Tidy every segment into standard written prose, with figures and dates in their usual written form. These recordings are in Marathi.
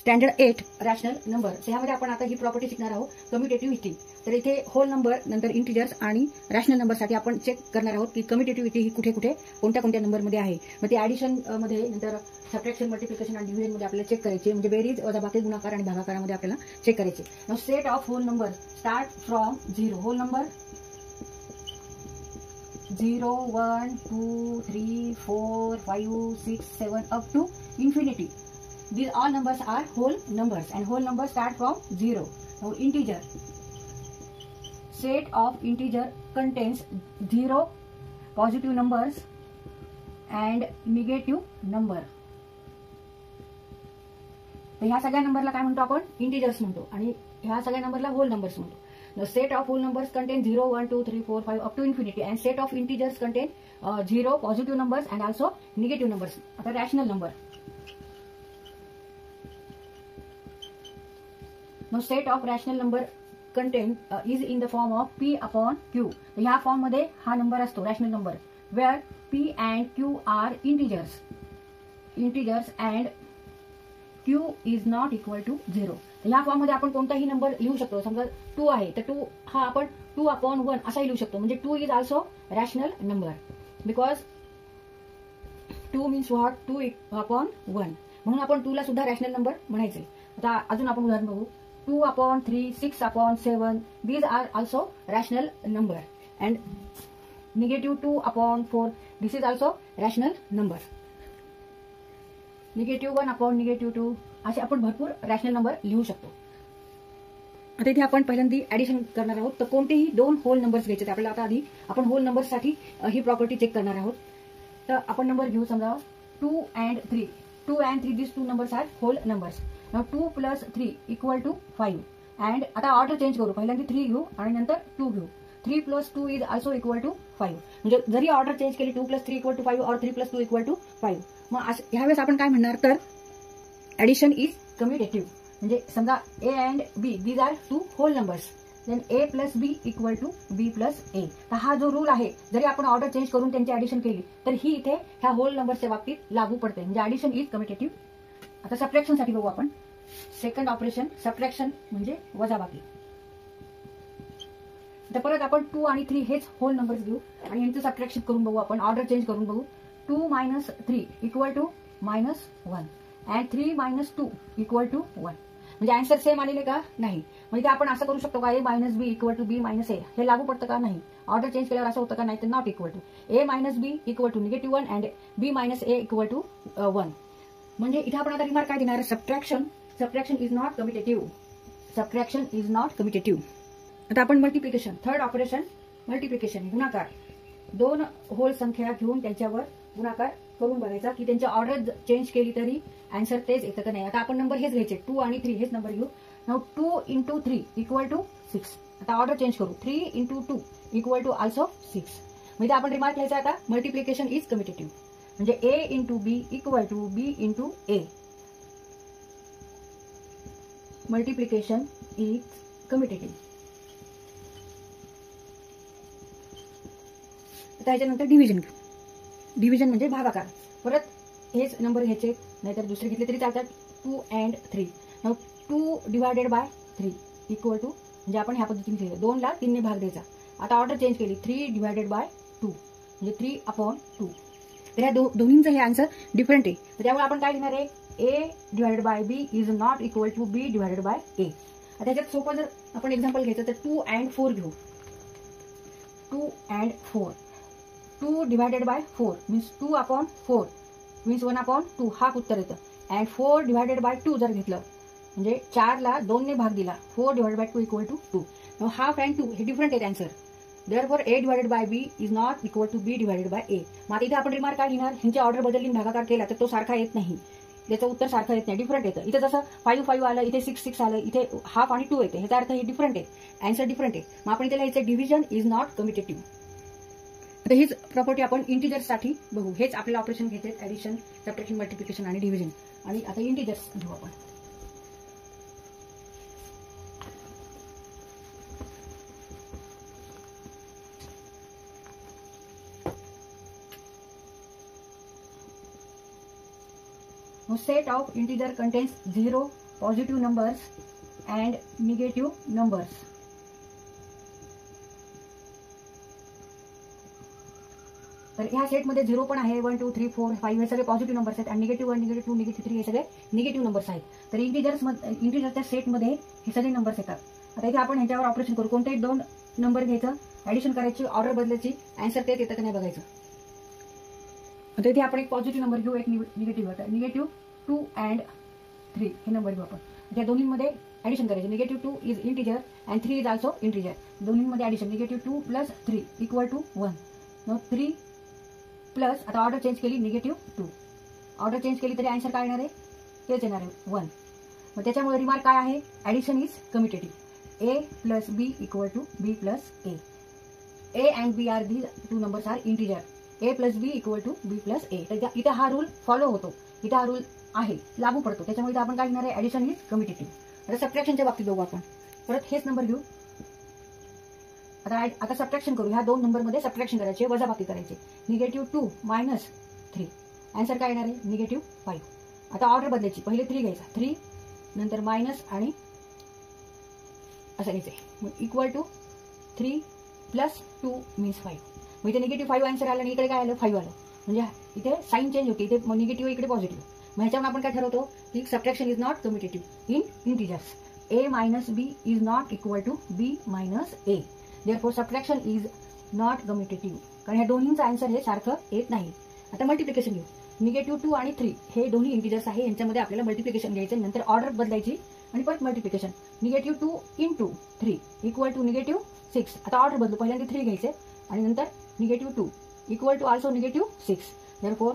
Standard 8 rational number. ह्यामध्ये आपण आता ही प्रॉपर्टी शिकणार आहोत, कम्युटेटिव्हिटी. तर इथे होल नंबर, नंतर इंटिजर्स आणि रॅशनल नंबरसाठी आपण चेक करणार आहोत की कम्युटेटिव्हिटी ही कुठे कुठे कोणत्या कोणत्या नंबरमध्ये आहे. मग ते ॲडिशन मध्ये, नंतर सबट्रॅक्शन, मल्टिप्लिकेशन आणि डिव्हिजन मध्ये आपल्याला चेक करायचे, म्हणजे बेरीज, वजाबाकी, गुणाकार आणि भागाकारामध्ये आपल्याला चेक करायचे. Now set of whole number start from 0. Whole number 0, 1, 2, 3, 4, 5, 6, 7 up to infinity. These all numbers are whole numbers and whole numbers start from 0. Now integer. Set of integer contains 0 positive numbers and negative number. तर ह्या सगळ्या नंबरला काय म्हणतो आपण? इंटिजर्स म्हणतो आणि ह्या सगळ्या नंबरला होल नंबर्स म्हणतो. The set of whole numbers contain 0, 1, 2, 3, 4, 5 up to infinity, and set of integers contain 0 positive numbers and also negative numbers. आता rational number. Now set of rational number contain is in the form of p upon q. ह्या फॉर्म मध्ये हा नंबर असतो rational number, where p and q are integers and q is not equal to 0. ह्या फॉर्म मध्ये आपण कोणताही नंबर लिहू शकतो. समजा 2 आहे तर 2 हा आपण 2 upon 1 असाही लिहू शकतो. म्हणजे 2 is also rational number because 2 means what? 2 upon 1. म्हणून आपण 2 ला सुद्धा रॅशनल नंबर म्हणायचे. आता अजून आपण उदाहरण बघू. 2 upon 3, 6 upon 7, these are also rational number, and negative 2 upon 4, this is also rational number. negative 1 upon negative 2 असे आपण भरपूर रॅशनल नंबर लिहू शकतो. आता इथे आपण पहिल्यांदा ऍडिशन करणार आहोत. तर कोणतेही 2 होल नंबर्स घ्यायचे. आपल्याला आता आधी आपण होल नंबर्ससाठी ही प्रॉपर्टी चेक करणार आहोत. तर आपण नंबर घेऊ. समजा 2 and 3. 2 and 3, these two numbers are whole numbers. Now 2 plus 3 equal to 5. And आता ऑर्डर चेंज करू. पहिल्यांदा 3 घेऊ आणि नंतर 2 घेऊ. 3 plus 2 is also equal to 5. म्हणजे जरी ऑर्डर चेंज केली 2 plus 3 equal to 5 or 3 plus 2 equal to 5. मग ह्यावेळेस आपण काय म्हणणार? तर ऍडिशन इज कम्युटेटिव्ह. म्हणजे समजा a and b, these are two whole numbers. Then a plus b equal to b plus a. तर हा जो रूल आहे, जरी आपण ऑर्डर चेंज करून त्यांची ऍडिशन केली तर ही इथे ह्या होल नंबरच्या बाबतीत लागू पडते. म्हणजे ऍडिशन इज कम्युटेटिव्ह. आता सबट्रॅक्शन साठी बघू आपण. सेकंड ऑपरेशन सबट्रॅक्शन म्हणजे वजाबाकी. तर परत आपण 2 आणि 3 हेच होल नंबर्स घेऊ आणि यांचं सबट्रॅक्शन करून बघू. आपण ऑर्डर चेंज करून बघू. 2 minus 3 equal to -1 and 3 minus 2 equal to 1. म्हणजे आन्सर सेम आलेले का? नाही. म्हणजे आपण असं करू शकतो का? a minus b equal to b minus a. हे लागू पडतं का? नाही. ऑर्डर चेंज केल्यावर असं होतं का? नाही. तर not equal to. a minus b equal to -1 and b minus a equal to 1. म्हणजे इथे आपण आता रिमार्क काय देणार? Subtraction is not commutative. Subtraction is not commutative. आता आपण मल्टिप्लिकेशन, थर्ड ऑपरेशन मल्टिप्लिकेशन, गुणाकार. 2 होल संख्या घेऊन त्यांच्यावर गुणाकार करून बघायचा की त्यांची ऑर्डर चेंज केली तरी आन्सर तेच येतं का नाही. आता आपण नंबर हेच घ्यायचे. 2 आणि 3 हेच नंबर घेऊ. Now 2 into 3 equal to 6. आता ऑर्डर चेंज करू. 3 into 2 equal to also 6. म्हणजे आपण रिमार्क घ्यायचा आता मल्टिप्लिकेशन इज कम्युटेटिव्ह. म्हणजे a into b equal to b into a. Multiplication is commutative. त्याच्यानंतर डिव्हिजन. डिव्हिजन म्हणजे भागाकार. परत हेच नंबर घ्यायचे, नाहीतर दुसरे घेतले तरी चालतात. 2 and 3. Now 2 divided by 3 equal to, म्हणजे आपण ह्या पद्धतीने केलं. 2 ला 3 ने भाग द्यायचा. आता ऑर्डर चेंज केली. 3 divided by 2 म्हणजे 3 upon 2. तर ह्या दोन्हींचं हे आन्सर डिफरंट आहे. तर त्यामुळे आपण काय घेणार आहे? a divided by b is not equal to b divided by a. आता त्याच्यात सोपं जर आपण एक्झाम्पल घ्यायचं तर 2 and 4 घेऊ. 2 and 4. 2 divided by 4 means 2 upon 4 means 1 upon 2 हा उत्तर येतं. and 4 divided by 2 जर घेतलं म्हणजे 4 ला 2 ने भाग दिला. 4 divided by 2 equal to 2. Now half and 2 हे डिफरंट आहेत answer. therefore a divided by b is not equal to b divided by a. मग आता इथे आपण रिमार्क काय घेणार? ह्यांची ऑर्डर बदलली भागाकार केला तर तो सारखा येत नाही. त्याचं उत्तर सारखं येत नाही, डिफरंट येतं. इथे जसं 5 5 आलं, इथे 6 6 आलं, इथे हाफ आणि 2 येते. ह्याचा अर्थ हे डिफरंट आहे. आन्सर डिफरंट आहे. मग आपण इथे लिहायचं डिव्हिजन इज नॉट कम्युटेटिव्ह. तर हीच प्रॉपर्टी आपण इंटिजर्ससाठी बघू. हेच आपल्याला ऑपरेशन घ्यायचे, ऍडिशन, सबट्रॅक्शन, मल्टिप्लिकेशन आणि डिव्हिजन. आणि आता इंटिजर्स घेऊ आपण. set of integer contains 0 positive numbers and negative numbers. तर ह्या सेटमध्ये 0 पण आहे, 1 2 3 4 5 हे सगळे पॉझिटिव्ह नंबर्स आहेत आणि निगेटिव्ह 1 निगेटिव्ह 2 निगेटिव्ह 3 हे सगळे निगेटिव्ह नंबर्स आहेत. तर इंटिजर्सच्या सेटमध्ये हे सगळे नंबर्स येतात. आता इथे आपण ह्याच्यावर ऑपरेशन करू. कोणतेही 2 नंबर घ्यायचं, ऍडिशन करायची, ऑर्डर बदलायची, आन्सर तेच येतं का नाही बघायचं. आता इथे आपण एक पॉझिटिव्ह नंबर घेऊ, एक निगेटिव्ह होता. निगेटिव्ह 2 and 3 हे नंबर घेऊ आपण. त्या दोन्हीमध्ये ऍडिशन करायचे. Negative 2 is integer and 3 is also integer. दोन्हीमध्ये addition negative 2 plus 3 equal to 1. No 3 plus, आता ऑर्डर चेंज केली, निगेटिव्ह 2. ऑर्डर चेंज केली तरी आन्सर काय येणार आहे, तेच येणार आहे 1. मग त्याच्यामुळे रिमार्क काय आहे, addition is commutative. A plus B equal to B plus A. A and B are the 2 numbers are integer. A plus B equal to B plus A. तर इथे हा रूल फॉलो होतो, इथे हा रूल आहे, लागू पडतो. त्याच्यामुळे आपण काय घेणार आहे, ऍडिशन इज कम्युटेटिव्ह. आता सबट्रॅक्शनच्या बाबतीत बघू आपण. परत हेच नंबर घेऊ. आता सबट्रॅक्शन करू. ह्या 2 नंबरमध्ये सबट्रॅक्शन करायचे, वजाबाकी करायचे. Negative 2 minus 3. आन्सर काय येणार आहे, निगेटिव्ह 5. आता ऑर्डर बदलायची. पहिले 3 घ्यायचा, 3 नंतर मायनस आणि असं घ्यायचं. मग इक्वल टू 3 प्लस 2 मीन्स 5. मग इथे निगेटिव्ह 5 आन्सर आलं आणि इकडे काय आलं, 5 आलं. म्हणजे इथे साईन चेंज होते, इथे निगेटिव्ह इकडे पॉझिटिव्ह. मग ह्याच्यावर आपण काय ठरवतो की subtraction is not commutative in integers. A minus B is not equal to B minus A. Therefore subtraction is not commutative. कारण ह्या दोन्हींचं आन्सर हे सारखं येत नाही. आता मल्टिप्लिकेशन घेऊ. निगेटिव्ह 2 आणि 3 हे दोन्ही इंटिजर्स आहे, यांच्यामध्ये आपल्याला मल्टिप्लिकेशन घ्यायचं, नंतर ऑर्डर बदलायची आणि परत multiplication. Negative 2 into 3 equal to negative 6. आता ऑर्डर बदलू. पहिल्यांदा 3 घ्यायचे आणि नंतर negative 2 equal to also negative 6. Therefore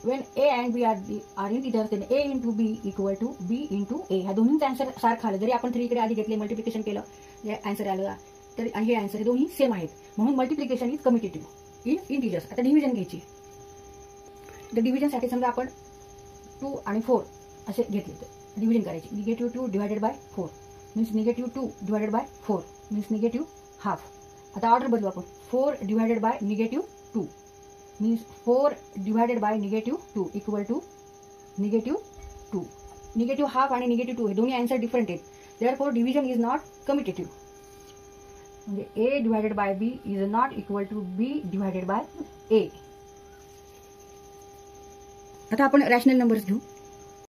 when A and B are integers, then A into B equal to B into A. ह्या दोन्हींचं आन्सर सारखं आलं. जरी आपण 3 इकडे आधी घेतले, मल्टिप्लिकेशन केलं, हे आन्सर आलं, तर हे आन्सर हे दोन्ही सेम आहेत. म्हणून multiplication is commutative in integers. आता डिव्हिजन घ्यायची. तर डिव्हिजनसाठी समजा आपण 2 आणि 4 असे घेतले, तर डिव्हिजन करायची. Negative 2 divided by 4 means negative 2 divided by 4 means negative half. आता ऑर्डर बदलू आपण. 4 divided by negative 2 means 4 divided by negative 2 equal to negative 2. Negative half आणि negative 2 हे दोन्ही आन्सर डिफरंट आहेत. Therefore division is not commutative. म्हणजे A divided by B is not equal to B divided by A. आता आपण रॅशनल नंबर्स घेऊ.